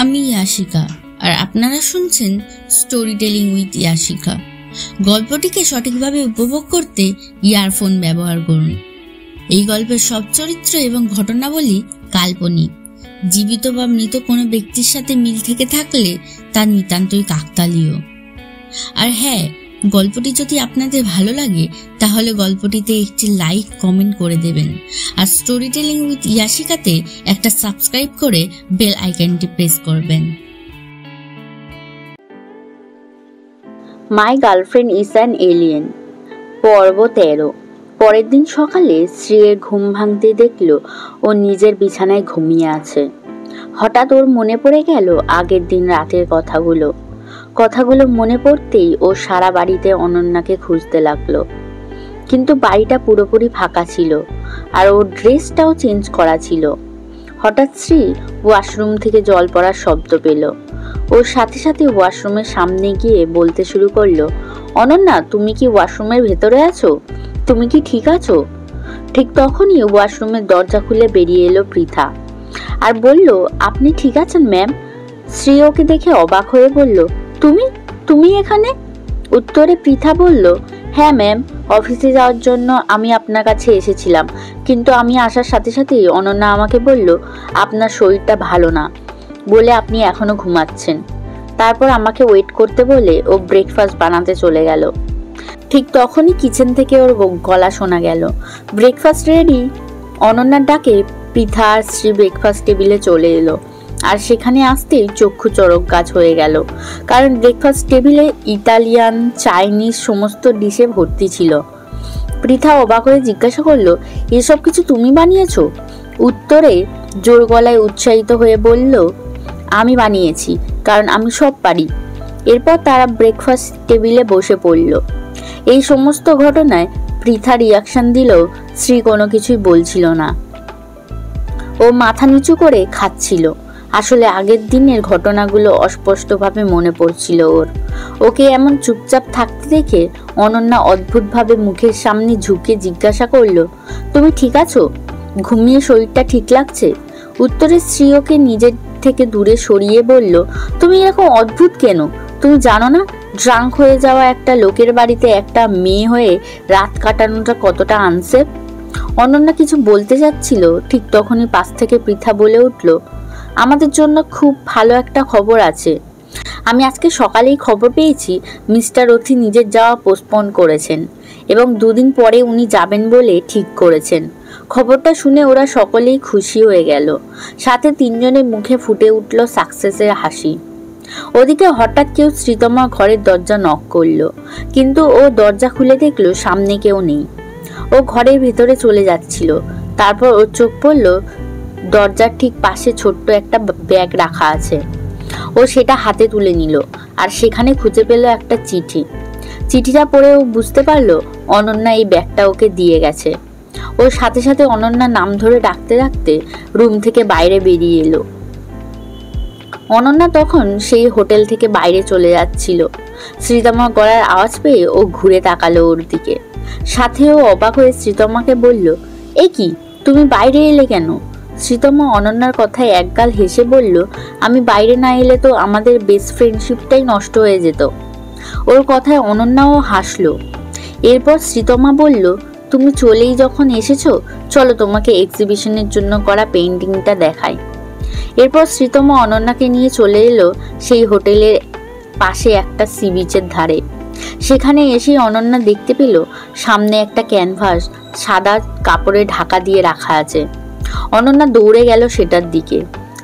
আমি ইয়াশিকা, আর আপনারা শুনছেন স্টোরি টেলিং উইথ ইয়াশিকা। গল্পটিকে সঠিকভাবে উপভোগ করতে ইয়ারফোন ব্যবহার করুন। এই গল্পের সব চরিত্র এবং ঘটনাবলী কাল্পনিক। জীবিত বা মৃত কোনো ব্যক্তির সাথে মিল থেকে থাকলে তা নিতান্তই কাকতালীয়। আর হ্যাঁ, গল্পটি যদি আপনাদের ভালো লাগে তাহলে গল্পটিতে একটি লাইক কমেন্ট করে দেবেন, আর স্টোরি টেলিং উইথ ইয়াশিকাতে একটা সাবস্ক্রাইব করে বেল আইকনটি প্রেস করবেন। My girlfriend is an alien, পর্ব 13। পরের দিন সকালে শ্রীয়ের ঘুম ভাঙতে দেখল ও নিজের বিছানায় ঘুমিয়ে আছে। হঠাৎ ওর মনে পড়ে গেল আগের দিন রাতের কথাগুলো মনে পড়তেই ও সারা বাড়িতে অনন্যাকে খুঁজতে লাগলো, কিন্তু বাড়িটা পুরোপুরি ফাঁকা ছিল আর ওর ড্রেসটাও চেঞ্জ করা ছিল। হঠাৎ শ্রী ওয়াশরুম থেকে জল পড়ার শব্দ পেল। ওর সাথে সাথে ওয়াশরুমের সামনে গিয়ে বলতে শুরু করলো, অনন্যা, তুমি কি ওয়াশরুমের ভেতরে আছো? তুমি কি ঠিক আছো? ঠিক তখনই ওয়াশরুমের দরজা খুলে বেরিয়ে এলো পৃথা আর বলল, আপনি ঠিক আছেন ম্যাম? শ্রী ওকে দেখে অবাক হয়ে বলল, তুমি এখানে? উত্তরে পৃথা বলল, হ্যাঁ ম্যাম, অফিসে যাওয়ার জন্য আমি আপনার কাছে এসেছিলাম, কিন্তু আমি আসার সাথে সাথেই অনন্যা আমাকে বলল আপনার শরীরটা ভালো না বলে আপনি এখনো ঘুমাচ্ছেন। তারপর আমাকে ওয়েট করতে বলে ও ব্রেকফাস্ট বানাতে চলে গেল। ঠিক তখনই কিচেন থেকে ওর গলা শোনা গেল, ব্রেকফাস্ট রেডি। অনন্যার ডাকে পৃথা আর শ্রী ব্রেকফাস্ট টেবিলে চলে এলো, আর সেখানে আসতেই চক্ষু চড়ক গাছ হয়ে গেল, কারণ ব্রেকফাস্ট টেবিলে ইতালিয়ান, চাইনিজ সমস্ত ডিশে ভর্তি ছিল। পৃথা অবাক হয়ে জিজ্ঞাসা করলো, এসব কিছু তুমি বানিয়েছো? উত্তরে জোর গলায় উৎসাহিত হয়ে বলল, আমি বানিয়েছি, কারণ আমি সব পারি। এরপর তারা ব্রেকফাস্ট টেবিলে বসে পড়ল। এই সমস্ত ঘটনায় পৃথা রিয়াকশন দিলেও শ্রী কোনো কিছুই বলছিল না। ও মাথা নিচু করে খাচ্ছিল। আসলে আগের দিনের ঘটনাগুলো অস্পষ্টভাবে মনে পড়ছিল ওর। ওকে এমন চুপচাপ থাকতে দেখে অনন্যা অদ্ভুতভাবে মুখের সামনে ঝুঁকে জিজ্ঞাসা করলো, তুমি ঠিক আছো? ঘুমিয়ে শরীরটা ঠিক লাগছে? উত্তরে শ্রী ওকে নিজের থেকে দূরে সরিয়ে বলল, তুমি এরকম অদ্ভুত কেন? তুমি জানো না ড্রাঙ্ক হয়ে যাওয়া একটা লোকের বাড়িতে একটা মেয়ে হয়ে রাত কাটানোটা কতটা আনসেফ? অনন্যা কিছু বলতে যাচ্ছিল, ঠিক তখনই পাশ থেকে পৃথা বলে উঠল, আমাদের জন্য খুব ভালো একটা খবর আছে। আমি আজকে সকালেই খবর পেয়েছি মিস্টার রথি নিজের যাওয়া পোস্টপোন করেছেন এবং 2 দিন পরে উনি যাবেন বলে ঠিক করেছেন। খবরটা শুনে ওরা সকলেই খুশি হয়ে গেল, সাথে 3 জনের মুখে ফুটে উঠল সাকসেসের হাসি। ওদিকে হঠাৎ কেউ শ্রীতমা ঘরের দরজা নক করলো, কিন্তু ও দরজা খুলে দেখলো সামনে কেউ নেই। ও ঘরের ভেতরে চলে যাচ্ছিল, তারপর ওর চোখ পড়ল দরজার ঠিক পাশে ছোট্ট একটা ব্যাগ রাখা আছে। ও সেটা হাতে তুলে নিল আর সেখানে খুঁজে পেল একটা চিঠিটা পড়ে ও বুঝতে পারলো অনন্যা এই ব্যাগটা ওকে দিয়ে গেছে। ওর সাথে সাথে অনন্যার নাম ধরে ডাকতে ডাকতে রুম থেকে বাইরে বেরিয়ে এলো। অনন্যা তখন সেই হোটেল থেকে বাইরে চলে যাচ্ছিল। শ্রীতমা গলার আওয়াজ পেয়ে ও ঘুরে তাকালো ওর দিকে। সাথে ও অবাক হয়ে শ্রীতমাকে বলল, এ কি, তুমি বাইরে এলে কেন? শ্রীতমা অনন্যার কথায় একগাল হেসে বলল, আমি বাইরে না এলে তো আমাদের বেস্ট ফ্রেন্ডশিপটাই নষ্ট হয়ে যেত। ওর কথায় অনন্যাও হাসলো। এরপর শ্রীতমা বলল, তুমি চলেই যখন এসেছো, চলো তোমাকে এক্সিবিশনের জন্য করা পেইন্টিংটা দেখাই। এরপর শ্রীতমা অনন্যাকে নিয়ে চলে এলো সেই হোটেলের পাশে একটা সি বিচের ধারে। সেখানে এসে অনন্যা দেখতে পেল সামনে একটা ক্যানভাস সাদা কাপড়ে ঢাকা দিয়ে রাখা আছে। অনন্যা দৌড়ে গেল সেটার দিকে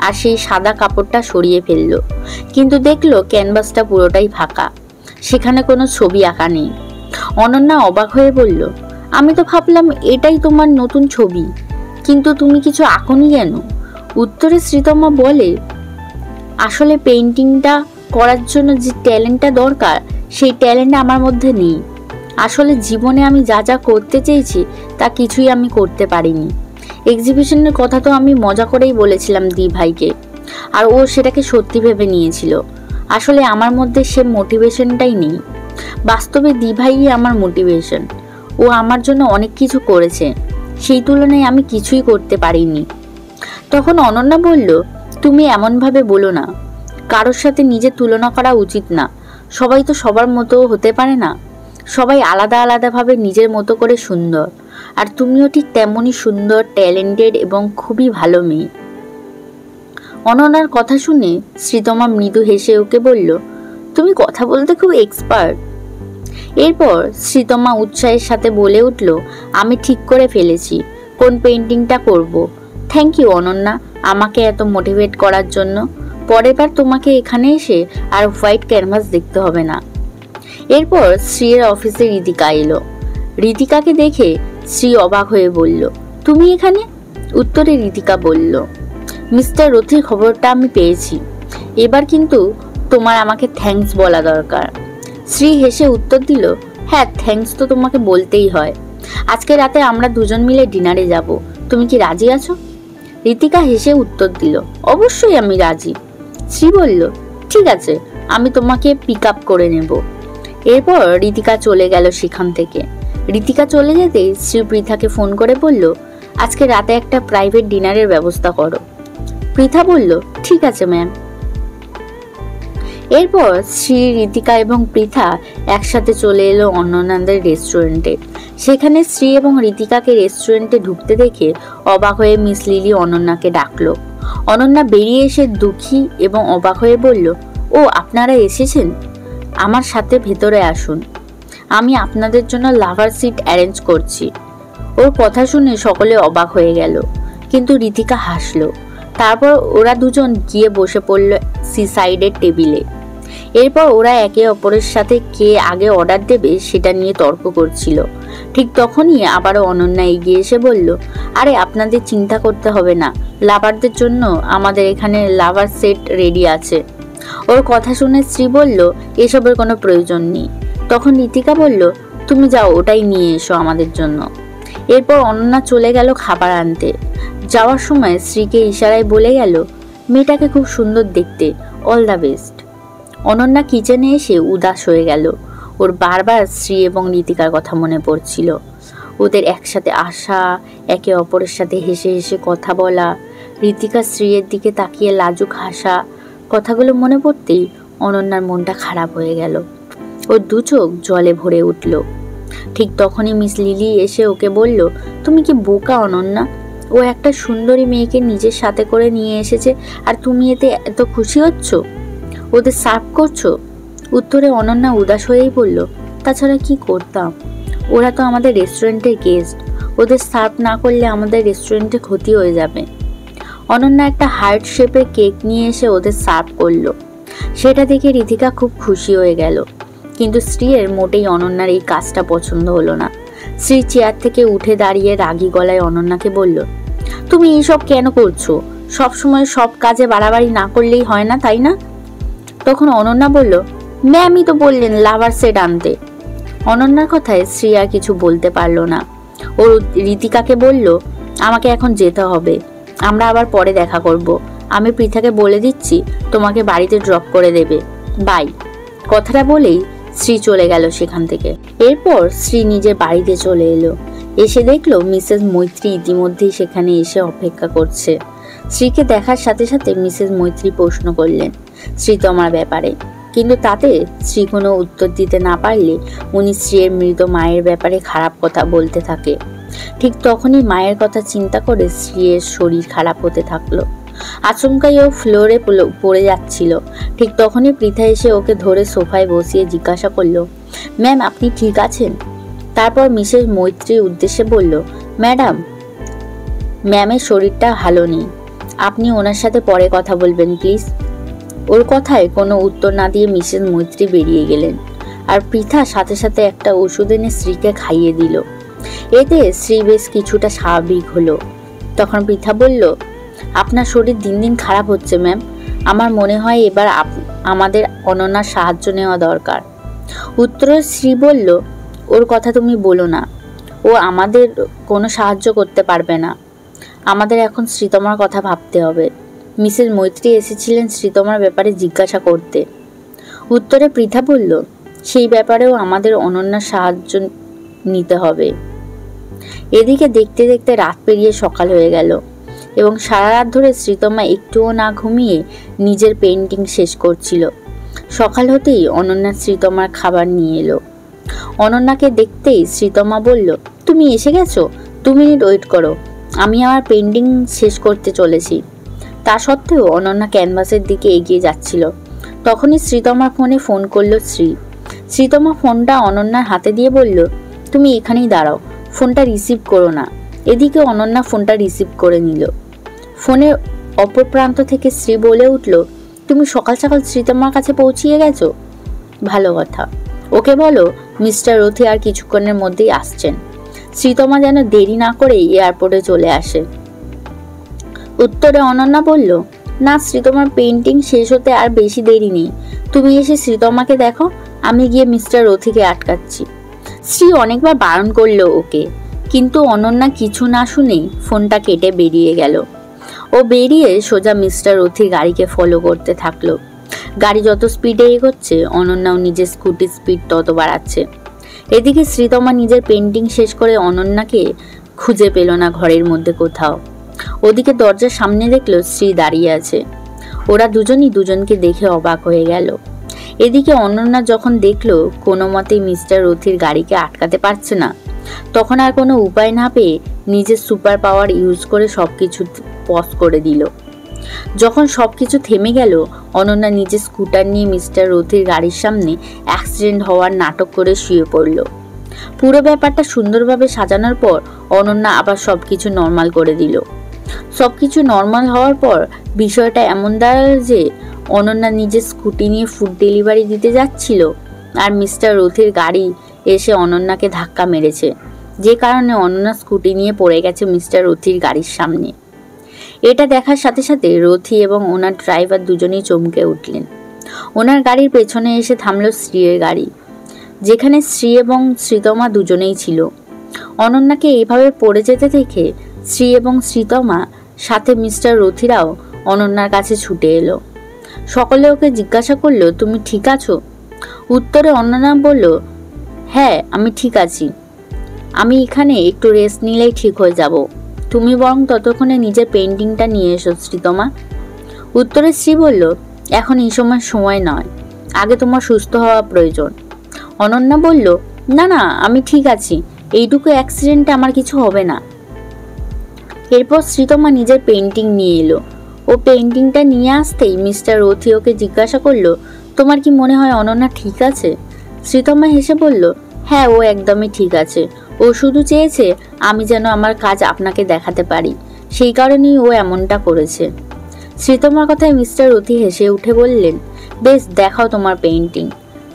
আর সেই সাদা কাপড়টা সরিয়ে ফেললো, কিন্তু দেখলো ক্যানভাসটা পুরোটাই ফাঁকা, সেখানে কোনো ছবি আঁকা নেই। অনন্যা অবাক হয়ে বলল, আমি তো ভাবলাম এটাই তোমার নতুন ছবি, কিন্তু তুমি কিছু আঁকোনি কেন? উত্তরে শ্রীতমা বলে, আসলে পেইন্টিংটা করার জন্য যে ট্যালেন্টটা দরকার সেই ট্যালেন্ট আমার মধ্যে নেই। আসলে জীবনে আমি যা যা করতে চেয়েছি তা কিছুই আমি করতে পারিনি। এক্সিবিশনের কথা তো আমি মজা করেই বলেছিলাম দি ভাইকে, আর ও সেটাকে সত্যি ভেবে নিয়েছিল। আসলে আমার মধ্যে সে মোটিভেশনটাই নেই। বাস্তবে দি ভাইই আমার মোটিভেশন। ও আমার জন্য অনেক কিছু করেছে, সেই তুলনায় আমি কিছুই করতে পারিনি। তখন অনন্যা বলল, তুমি এমনভাবে বলো না, কারোর সাথে নিজের তুলনা করা উচিত না। সবাই তো সবার মতো হতে পারে না, সবাই আলাদা আলাদাভাবে নিজের মতো করে সুন্দর, আর তুমিও ঠিক তেমনই সুন্দর, ট্যালেন্টেড এবং খুবই ভালো মেয়ে। অনন্যার কথা শুনে শ্রীতমা মৃদু হেসে ওকে বলল, তুমি কথা বলতে খুব এক্সপার্ট। এরপর শ্রীতমা উৎসাহের সাথে বলে উঠল, আমি ঠিক করে ফেলেছি কোন পেন্টিংটা করব। থ্যাংক ইউ অনন্যা, আমাকে এত মোটিভেট করার জন্য। পরের বার তোমাকে এখানে এসে আর হোয়াইট ক্যানভাস দেখতে হবে না। এরপর শ্রীর অফিসে ঋতিকা এলো। ঋতিকাকে দেখে শ্রী অবাক হয়ে বলল, তুমি এখানে? উত্তরে ঋতিকা বলল, মিস্টার রথির খবরটা আমি পেয়েছি, এবার কিন্তু তোমার আমাকে থ্যাঙ্কস বলা দরকার। শ্রী হেসে উত্তর দিল, হ্যাঁ, থ্যাঙ্কস তো তোমাকে বলতেই হয়। আজকে রাতে আমরা দুজন মিলে ডিনারে যাব, তুমি কি রাজি আছো? ঋতিকা হেসে উত্তর দিল, অবশ্যই আমি রাজি। শ্রী বলল, ঠিক আছে, আমি তোমাকে পিক আপ করে নেব। এরপর ঋতিকা চলে গেল সেখান থেকে। ঋতিকা চলে যেতেই শ্রী পৃথাকে ফোন করে বলল, আজকে রাতে একটা প্রাইভেট ডিনারের ব্যবস্থা করো। পৃথা বলল, ঠিক আছে ম্যাম। এরপর শ্রী, ঋতিকা এবং পৃথা একসাথে চলে এলো অনন্যাদের রেস্টুরেন্টে। সেখানে শ্রী এবং ঋতিকাকে রেস্টুরেন্টে ঢুকতে দেখে অবাক হয়ে মিস লিলি অনন্যাকে ডাকলো। অনন্যা বেরিয়ে এসে দুঃখী এবং অবাক হয়ে বলল, ও আপনারা এসেছেন, আমার সাথে ভেতরে আসুন, আমি আপনাদের জন্য লাভার সিট অ্যারেঞ্জ করছি। ওর কথা শুনে সকলে অবাক হয়ে গেল, কিন্তু ঋতিকা হাসলো। তারপর ওরা দুজন গিয়ে বসে পড়ল সি সাইডের টেবিলে। এরপর ওরা একে অপরের সাথে কে আগে অর্ডার দেবে সেটা নিয়ে তর্ক করছিল। ঠিক তখনই আবারও অনন্যা এগিয়ে এসে বলল, আরে আপনাদের চিন্তা করতে হবে না, লাভারদের জন্য আমাদের এখানে লাভার সেট রেডি আছে। ওর কথা শুনে শ্রী বলল, এসবের কোনো প্রয়োজন নেই। তখন ঋতিকা বলল, তুমি যাও, ওটাই নিয়ে এসো আমাদের জন্য। এরপর অনন্যা চলে গেল খাবার আনতে। যাওয়ার সময় শ্রীকে ইশারায় বলে গেল, মেয়েটাকে খুব সুন্দর দেখতে, অল দ্য বেস্ট। অনন্যা কিচেনে এসে উদাস হয়ে গেল। ওর বারবার শ্রী এবং ঋতিকার কথা মনে পড়ছিল। ওদের একসাথে আসা, একে অপরের সাথে হেসে হেসে কথা বলা, ঋতিকা শ্রীয়ের দিকে তাকিয়ে লাজুক হাসা, কথাগুলো মনে পড়তেই অনন্যার মনটা খারাপ হয়ে গেল। ওর দু চোখ জলে ভরে উঠল। ঠিক তখনই মিস লিলি এসে ওকে বলল, তুমি কি বোকা অনন্যা? ও একটা সুন্দরী মেয়েকে নিজের সাথে করে নিয়ে এসেছে, আর তুমি এতে এত খুশি হচ্ছ, ওদের সার্ভ করছো? উত্তরে অনন্যা উদাস হয়েই বলল, তাছাড়া কি করতাম, ওরা তো আমাদের রেস্টুরেন্টের গেস্ট, ওদের সার্ভ না করলে আমাদের রেস্টুরেন্টে ক্ষতি হয়ে যাবে। অনন্যা একটা হার্ট শেপের কেক নিয়ে এসে ওদের সার্ভ করলো। সেটা দেখে ঋতিকা খুব খুশি হয়ে গেল, কিন্তু শ্রীয়ের মোটেই অনন্যার এই কাজটা পছন্দ হলো না। শ্রী চেয়ার থেকে উঠে দাঁড়িয়ে রাগী গলায় অনন্যাকে বলল, তুমি এইসব কেন করছো? সবসময় সব কাজে বাড়াবাড়ি না করলেই হয় না, তাই না? তখন অনন্যা বলল, ম্যামই তো বললেন লাভার সেট আনতে। অনন্যার কথায় শ্রী আর কিছু বলতে পারল না। ও ঋতিকাকে বলল, আমাকে এখন যেতে হবে, আমরা আবার পরে দেখা করব। আমি পৃথাকে বলে দিচ্ছি তোমাকে বাড়িতে ড্রপ করে দেবে, বাই। কথাটা বলেই শ্রী চলে গেল সেখান থেকে। এরপর শ্রী নিজের বাড়িতে চলে এলো। এসে দেখলো মিসেস মৈত্রী ইতিমধ্যেই সেখানে এসে অপেক্ষা করছে। শ্রীকে দেখার সাথে সাথে মিসেস মৈত্রী প্রশ্ন করলেন শ্রীতমার ব্যাপারে, কিন্তু তাতে শ্রী কোনো উত্তর দিতে না পারলে উনি শ্রীর মৃত মায়ের ব্যাপারে খারাপ কথা বলতে থাকে। ঠিক তখনই মায়ের কথা চিন্তা করে শ্রীর শরীর খারাপ হতে থাকলো। আচমকাই ও ফ্লোরে পড়ে যাচ্ছিল। ঠিক তখনই পৃথা এসে ওকে ধরে সোফায় বসিয়ে জিজ্ঞাসা করলো, ম্যাম আপনি ঠিক আছেন? তারপর মিসেস মৈত্রীর উদ্দেশ্যে বলল, ম্যাডাম, ম্যামের শরীরটা ভালো নেই, আপনি ওনার সাথে পরে কথা বলবেন প্লিজ। ওর কথায় কোনো উত্তর না দিয়ে মিসেস মৈত্রী বেরিয়ে গেলেন, আর পৃথা সাথে সাথে একটা ওষুধ এনে শ্রীকে খাইয়ে দিল। এতে শ্রী বেশ কিছুটা স্বাভাবিক হলো। তখন পৃথা বলল, আপনার শরীর দিন দিন খারাপ হচ্ছে ম্যাম, আমার মনে হয় এবার আমাদের অনন্যার সাহায্য নেওয়া দরকার। উত্তরে শ্রী বলল, ওর কথা তুমি বলো না, ও আমাদের কোনো সাহায্য করতে পারবে না, আমাদের এখন শ্রীতমার কথা ভাবতে হবে। মিসেস মৈত্রী এসেছিলেন শ্রীতমার ব্যাপারে জিজ্ঞাসা করতে। উত্তরে পৃথা বলল, সেই ব্যাপারেও আমাদের অনন্যার সাহায্য নিতে হবে। এদিকে দেখতে দেখতে রাত পেরিয়ে সকাল হয়ে গেল। এবং সারা রাত ধরে শ্রীতমা একটুও না ঘুমিয়ে নিজের পেন্টিং শেষ করছিল। সকাল হতেই অনন্যা শ্রীতমার খাবার নিয়ে এলো। অনন্যাকে দেখতেই শ্রীতমা বলল, তুমি এসে গেছো, 2 মিনিট ওয়েট করো, আমি আমার পেন্টিং শেষ করতে চলেছি। তা সত্ত্বেও অনন্যা ক্যানভাসের দিকে এগিয়ে যাচ্ছিল। তখনই শ্রীতমার ফোন করলো শ্রী। শ্রীতমা ফোনটা অনন্যার হাতে দিয়ে বলল, তুমি এখানেই দাঁড়াও, ফোনটা রিসিভ করো না। এদিকে অনন্যা ফোনটা রিসিভ করে নিল। ফোনের অপর প্রান্ত থেকে শ্রী বলে উঠল, তুমি সকাল সকাল শ্রীতমার কাছে পৌঁছিয়ে গেছো, ভালো কথা। ওকে বলো মিস্টার রথি আর কিছুক্ষণের মধ্যেই আসছেন। শ্রীতমা যেন দেরি না করে এয়ারপোর্টে চলে আসে। উত্তরে অনন্যা বলল, না, শ্রীতমার পেন্টিং শেষ হতে আর বেশি দেরি নেই, তুমি এসে শ্রীতমাকে দেখো, আমি গিয়ে মিস্টার রথিকে আটকাচ্ছি। শ্রী অনেকবার বারণ করলো ওকে, কিন্তু অনন্যা কিছু না শুনেই ফোনটা কেটে বেরিয়ে গেল। ও বেরিয়ে সোজা মিস্টার রথির গাড়িকে ফলো করতে থাকলো। গাড়ি যত স্পিডে এগোচ্ছে অনন্যাও নিজের স্কুটির স্পিড তত বাড়াচ্ছে। এদিকে শ্রীতমা নিজের পেন্টিং শেষ করে অনন্যাকে খুঁজে পেল না ঘরের মধ্যে কোথাও। ওদিকে দরজার সামনে দেখলো শ্রী দাঁড়িয়ে আছে। ওরা দুজনই দুজনকে দেখে অবাক হয়ে গেল। এদিকে অনন্যা যখন দেখলো কোনো মতেই মিস্টার রথির গাড়িকে আটকাতে পারছে না, তখন আর কোনো উপায় না পেয়ে নিজের সুপার পাওয়ার ইউজ করে সবকিছু পজ করে দিল। যখন সবকিছু থেমে গেল, অনন্যা নিজের স্কুটার নিয়ে মিস্টার রথির গাড়ির সামনে অ্যাক্সিডেন্ট হওয়ার নাটক করে শুয়ে পড়ল। পুরো ব্যাপারটা সুন্দরভাবে সাজানোর পর অনন্যা আবার সবকিছু নর্মাল করে দিল। সবকিছু নর্মাল হওয়ার পর বিষয়টা এমন দাঁড়ালো যে অনন্যা নিজের স্কুটি নিয়ে ফুড ডেলিভারি দিতে যাচ্ছিল, আর মিস্টার রথির গাড়ি এসে অনন্যাকে ধাক্কা মেরেছে, যে কারণে অনন্যা স্কুটি নিয়ে পড়ে গেছে মিস্টার রথির গাড়ির সামনে। এটা দেখার সাথে সাথে রথি এবং ওনার ড্রাইভার দুজনেই চমকে উঠলেন। ওনার গাড়ির পেছনে এসে থামলো শ্রীয়ের গাড়ি, যেখানে শ্রী এবং শ্রীতমা দুজনেই ছিল। অনন্যাকে এইভাবে পড়ে যেতে দেখে শ্রী এবং শ্রীতমা সাথে মিস্টার রথিরাও অনন্যার কাছে ছুটে এলো। সকলে ওকে জিজ্ঞাসা করলো, তুমি ঠিক আছো? উত্তরে অনন্যা বলল, হ্যাঁ, আমি ঠিক আছি, আমি এখানে একটু রেস্ট নিলেই ঠিক হয়ে যাব, তুমি বরং ততক্ষণে নিজের পেন্টিংটা নিয়ে এসো শ্রীতমা। উত্তরে শ্রী বলল, এখন এই সময় নয়, আগে তোমার সুস্থ হওয়া প্রয়োজন। অনন্যা বলল, না না, আমি ঠিক আছি, এইটুকু অ্যাক্সিডেন্টে আমার কিছু হবে না। এরপর শ্রীতমা নিজের পেন্টিং নিয়ে এলো। ও পেন্টিংটা নিয়ে আসতেই মিস্টার রথি ওকে জিজ্ঞাসা করলো, তোমার কি মনে হয় অনন্যা ঠিক আছে? শ্রীতমা হেসে বলল, হ্যাঁ, ও একদমই ঠিক আছে, ও শুধু চেয়েছে আমি যেন আমার কাজ আপনাকে দেখাতে পারি, সেই কারণেই ও এমনটা করেছে। শ্রীতমার কথায় মিস্টার রথি হেসে উঠে বললেন, বেশ, দেখাও তোমার পেন্টিং।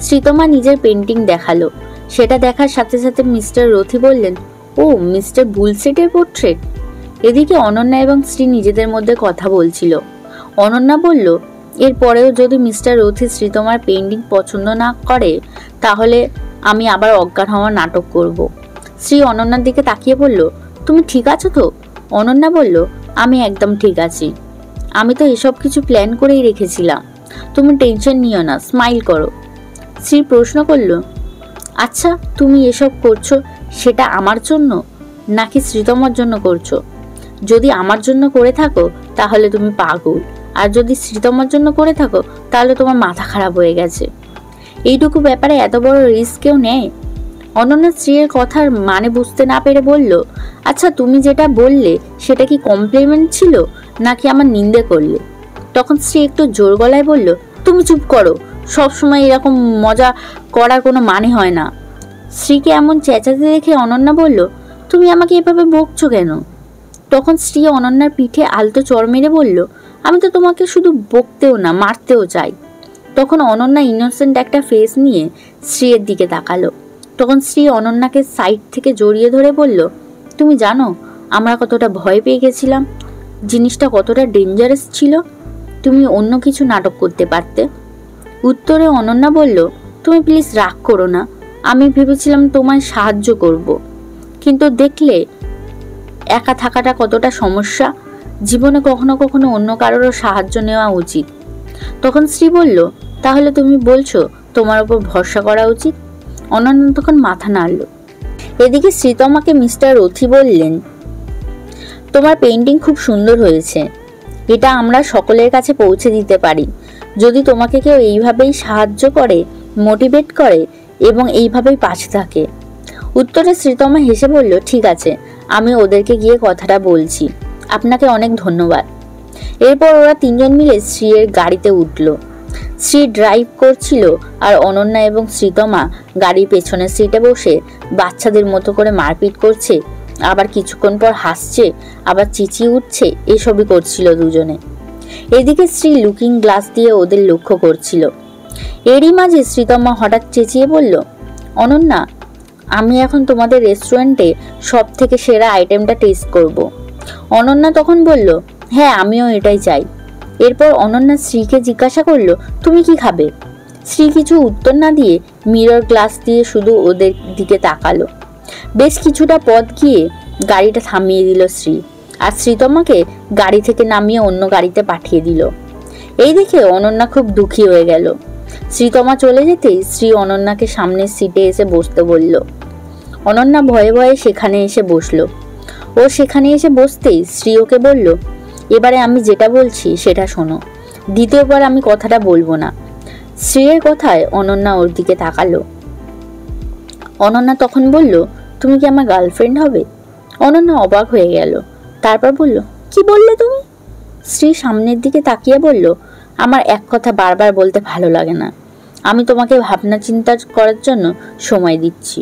শ্রীতমা নিজের পেন্টিং দেখালো। সেটা দেখার সাথে সাথে মিস্টার রথি বললেন, ও মিস্টার বুলসেটের পোর্ট্রেট। এদিকে অনন্যা এবং শ্রী নিজেদের মধ্যে কথা বলছিল। অনন্যা বলল, এরপরেও যদি মিস্টার রথি শ্রীতমার পেন্টিং পছন্দ না করে তাহলে আমি আবার অজ্ঞান হওয়ার নাটক করব। শ্রী অনন্যার দিকে তাকিয়ে বলল, তুমি ঠিক আছো তো? অনন্যা বলল, আমি একদম ঠিক আছি, আমি তো এসব কিছু প্ল্যান করেই রেখেছিলাম, তুমি টেনশন নিও না, স্মাইল করো। শ্রী প্রশ্ন করল, আচ্ছা, তুমি এসব করছো সেটা আমার জন্য নাকি শ্রীতমার জন্য করছো? যদি আমার জন্য করে থাকো তাহলে তুমি পাগল, আর যদি শ্রীতমার জন্য করে থাকো তাহলে তোমার মাথা খারাপ হয়ে গেছে। এইটুকু ব্যাপারে এত বড় রিস্ক কেউ নেয়? অনন্যা শ্রীয়ের কথার মানে বুঝতে না পেরে বলল, আচ্ছা, তুমি যেটা বললে সেটা কি কমপ্লিমেন্ট ছিল নাকি আমার নিন্দে করলে? তখন শ্রী একটু জোর গলায় বলল, তুমি চুপ করো, সব সময় এরকম মজা করার কোনো মানে হয় না। শ্রীকে এমন চেঁচাতে দেখে অনন্যা বলল, তুমি আমাকে এভাবে বকছো কেন? তখন শ্রী অনন্যার পিঠে আলতো চড় মেরে বলল, আমি তো তোমাকে শুধু বকতেও না, মারতেও চাই। তখন অনন্যা ইনোসেন্ট একটা ফেস নিয়ে শ্রীয়ের দিকে তাকালো। তখন শ্রী অনন্যাকে সাইড থেকে জড়িয়ে ধরে বলল, তুমি জানো আমরা কতটা ভয় পেয়ে গেছিলাম, জিনিসটা কতটা ডেঞ্জারাস ছিল, তুমি অন্য কিছু নাটক করতে পারতে। উত্তরে অনন্যা বলল, তুমি প্লিজ রাগ করো না, আমি ভেবেছিলাম তোমায় সাহায্য করব, কিন্তু দেখলে একা থাকাটা কতটা সমস্যা, জীবনে কখনো কখনো অন্য কারোরও সাহায্য নেওয়া উচিত। তখন শ্রী বলল, তাহলে তুমি বলছো তোমার উপর ভরসা করা উচিত? অনন্যা তখন মাথা নাড়ল। এদিকে শ্রীতমাকে মিস্টার রথি বললেন, তোমার পেইন্টিং খুব সুন্দর হয়েছে, এটা আমরা সকলের কাছে পৌঁছে দিতে পারি যদি তোমাকে কেউ এইভাবেই সাহায্য করে, মোটিভেট করে এবং এইভাবেই পাশে থাকে। উত্তরে শ্রীতমা হেসে বলল, ঠিক আছে, আমি ওদেরকে গিয়ে কথাটা বলছি, আপনাকে অনেক ধন্যবাদ। এরপর ওরা তিনজন মিলে শ্রীয়ের গাড়িতে উঠল। শ্রী ড্রাইভ করছিল আর অনন্যা এবং শ্রীতমা গাড়ির পেছনের সিটে বসে বাচ্চাদের মতো করে মারপিট করছে, আবার কিছুক্ষণ পর হাসছে, আবার চিচিয়ে উঠছে, এসবই করছিল দুজনে। এদিকে শ্রী লুকিং গ্লাস দিয়ে ওদের লক্ষ্য করছিল। এরই মাঝে শ্রীতমা হঠাৎ চেঁচিয়ে বলল, অনন্যা, আমি এখন তোমাদের রেস্টুরেন্টে সব থেকে সেরা আইটেমটা টেস্ট করব। অনন্যা তখন বলল, হ্যাঁ, আমিও এটাই চাই। এরপর অনন্যা শ্রীকে জিজ্ঞাসা করলো, তুমি কি খাবে? শ্রী কিছু উত্তর না দিয়ে মিরর গ্লাস দিয়ে শুধু ওদের দিকে তাকালো। বেশ কিছুটা পথ গিয়ে গাড়িটা থামিয়ে দিল শ্রী, আর শ্রীতমাকে গাড়ি থেকে নামিয়ে অন্য গাড়িতে পাঠিয়ে দিল। এই দেখে অনন্যা খুব দুঃখী হয়ে গেল। শ্রীতমা চলে যেতেই শ্রী অনন্যাকে সামনের সিটে এসে বসতে বলল। অনন্যা ভয়ে ভয়ে সেখানে এসে বসলো। ও সেখানে এসে বসতেই শ্রী ওকে বলল, এবারে আমি যেটা বলছি সেটা শোনো, দ্বিতীয়বার আমি কথাটা বলবো না। শ্রীয়ের কথায় অনন্যা ওর দিকে তাকালো। অনন্যা তখন বলল, তুমি কি আমার গার্লফ্রেন্ড হবে? অনন্যা অবাক হয়ে গেল, তারপর বলল, কি বললে তুমি? শ্রী সামনের দিকে তাকিয়ে বলল, আমার এক কথা বারবার বলতে ভালো লাগে না, আমি তোমাকে ভাবনা চিন্তা করার জন্য সময় দিচ্ছি।